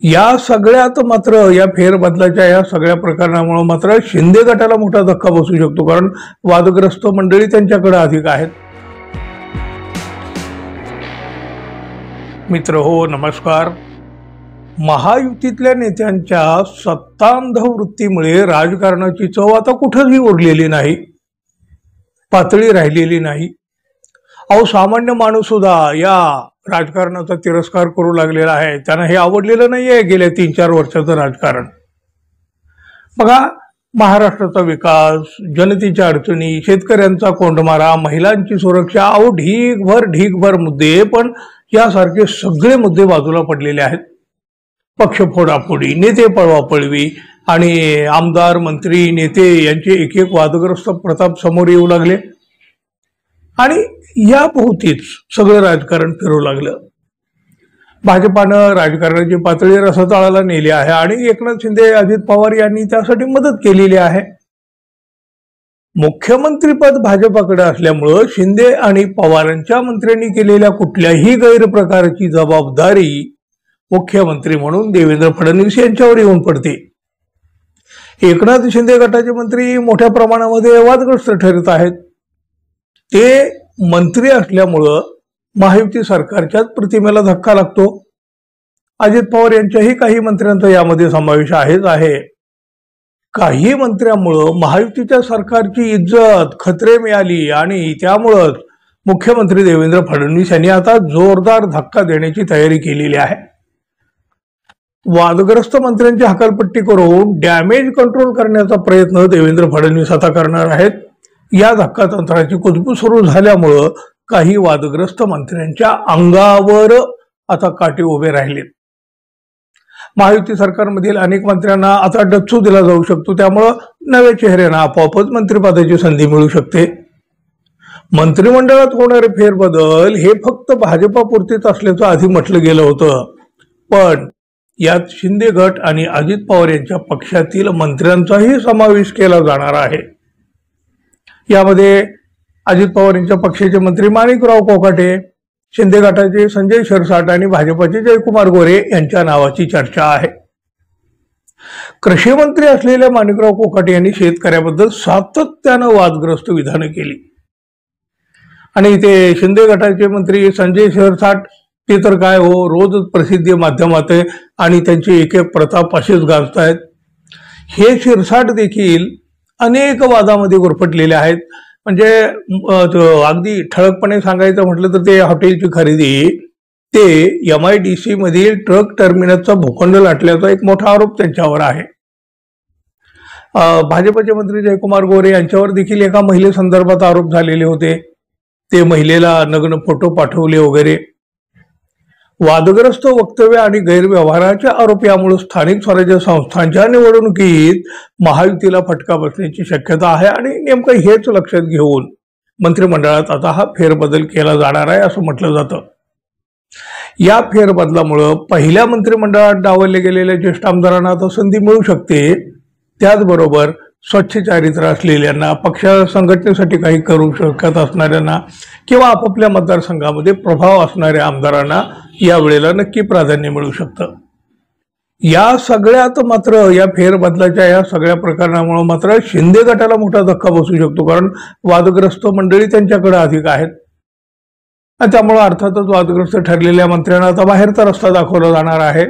या सगळ्यात मात्र या फेरबदलाच्या या सगळ्या प्रकरणामुळे मात्र शिंदे गटाला मोठा धक्का बसू शकतो, कारण वादग्रस्त मंडळी त्यांच्याकडे अधिक आहेत. मित्र हो, नमस्कार. महायुतीतल्या नेत्यांच्या सत्तांध वृत्तीमुळे राजकारणाची चव आता कुठेही उरलेली नाही, पातळी राहिलेली नाही. अहो, सामान्य माणूस सुद्धा या राजकारणाचा तिरस्कार करू लागलेला आहे. त्यांना हे आवडलेलं नाहीये गेल्या 3-4 वर्षाचं राजकारण. बघा, महाराष्ट्राचा विकास, जनतेच्या अडचणी, शेतकऱ्यांचा कोंडमारा, महिलांची सुरक्षा, अहो ढीगभर मुद्दे, पण यासारखे सगळे मुद्दे बाजूला पडलेले आहेत. पक्ष फोडाफोडी, नेते पळवापळवी आणि आमदार, मंत्री, नेते यांचे एक एक वादग्रस्त प्रताप समोर येऊ लागले आणि या भोवतीच सगळं राजकारण फिरू लागलं. भाजपानं राजकारणाची पातळी रसातळाला नेली आहे आणि एकनाथ शिंदे, अजित पवार यांनी त्यासाठी मदत केलेली आहे. मुख्यमंत्रीपद भाजपाकडे असल्यामुळं शिंदे आणि पवारांच्या मंत्र्यांनी केलेल्या कुठल्याही गैरप्रकारची जबाबदारी मुख्यमंत्री म्हणून देवेंद्र फडणवीस यांच्यावर येऊन पडते. एकनाथ शिंदे गटाचे मंत्री मोठ्या प्रमाणामध्ये वादग्रस्त ठरत आहेत. ते मंत्री असल्यामुळं महायुती सरकारच्याच प्रतिमेला धक्का लागतो. अजित पवार यांच्याही काही मंत्र्यांचा यामध्ये समावेश आहे. काही मंत्र्यांमुळं महायुतीच्या सरकारची इज्जत खतरे मिळाली आणि त्यामुळंच मुख्यमंत्री देवेंद्र फडणवीस यांनी आता जोरदार धक्का देण्याची तयारी केलेली आहे. वादग्रस्त मंत्र्यांची हकालपट्टी करून डॅमेज कंट्रोल करण्याचा प्रयत्न देवेंद्र फडणवीस आता करणार आहेत. या धक्कातंत्राची कुजबूज सुरू झाल्यामुळं काही वादग्रस्त मंत्र्यांच्या अंगावर आता काटे उभे राहिलेत. महायुती सरकारमधील अनेक मंत्र्यांना आता डच्चू दिला जाऊ शकतो. त्यामुळं नव्या चेहऱ्यांना आपोआपच मंत्रिपदाची संधी मिळू शकते. मंत्रिमंडळात होणारे फेरबदल हे फक्त भाजपापुरतेच असल्याचं आधी म्हटलं गेलं होतं, पण यात शिंदे गट आणि अजित पवार यांच्या पक्षातील मंत्र्यांचाही समावेश केला जाणार आहे. यामध्ये अजित पवार यांच्या पक्षाचे मंत्री माणिकराव कोकाटे, शिंदे गटाचे संजय शिरसाट आणि भाजपाचे जयकुमार गोरे यांच्या नावाची चर्चा आहे. कृषी मंत्री असलेल्या माणिकराव कोकाटे यांनी शेतकऱ्याबद्दल सातत्यानं वादग्रस्त विधानं केली आणि ते शिंदे गटाचे मंत्री संजय शिरसाट ते तर काय हो, रोज प्रसिद्धी माध्यमात आणि त्यांचे एक एक प्रताप असेच गाजतायत. हे शिरसाट देखील अनेक वादामध्ये गुरफटलेले आहेत. म्हणजे अगदी ठळकपणे सांगायचं म्हटलं तर ते हॉटेलची खरेदी, ते MIDC मधील ट्रक टर्मिनसचा भूखंड लाटल्याचा एक मोठा आरोप त्यांच्यावर आहे. भाजपचे मंत्री जयकुमार गोरे यांच्यावर देखील एका महिलेसंदर्भात आरोप झालेले होते. ते महिलेला नग्न फोटो पाठवले वगैरे. वादग्रस्त वक्तव्य आणि गैरव्यवहाराच्या आरोप यामुळे स्थानिक स्वराज्य संस्थांच्या निवडणुकीत महायुतीला फटका बसण्याची शक्यता आहे आणि नेमकं हेच लक्षात घेऊन मंत्रिमंडळात आता हा फेरबदल केला जाणार आहे असं म्हटलं जातं. या फेरबदलामुळं पहिल्या मंत्रिमंडळात डावलले गेलेल्या ज्येष्ठ आमदारांना आता संधी मिळू शकते. त्याचबरोबर स्वच्छ चारित्र्य असलेल्यांना, पक्ष संघटनेसाठी काही करू शकत असणाऱ्यांना किंवा आपापल्या मतदारसंघामध्ये प्रभाव असणाऱ्या आमदारांना यावेळेला नक्की प्राधान्य मिळू शकतं. या सगळ्यात मात्र या फेरबदलाच्या या सगळ्या प्रकरणामुळे मात्र शिंदे गटाला मोठा धक्का बसू शकतो, कारण वादग्रस्त मंडळी त्यांच्याकडे अधिक आहेत आणि त्यामुळे अर्थातच वादग्रस्त ठरलेल्या मंत्र्यांना आता बाहेरचा रस्ता दाखवला जाणार आहे.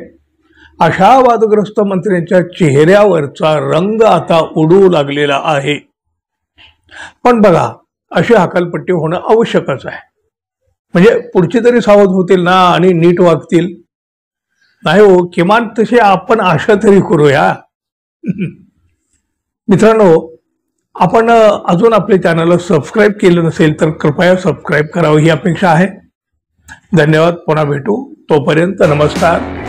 अशा वादग्रस्त मंत्र्यांच्या चेहऱ्यावरचा रंग आता उडू लागलेला आहे. पण बघा, अशी हकालपट्टी होणं आवश्यकच आहे. म्हणजे पुढची तरी सावध होतील ना आणि नीट वागतील. नाही हो, किमान तशी आपण आशा तरी करूया. मित्रांनो, आपण अजून आपल्या चॅनलला सबस्क्राईब केलं नसेल तर कृपया सबस्क्राईब करावं ही अपेक्षा आहे. धन्यवाद. पुन्हा भेटू. तोपर्यंत नमस्कार.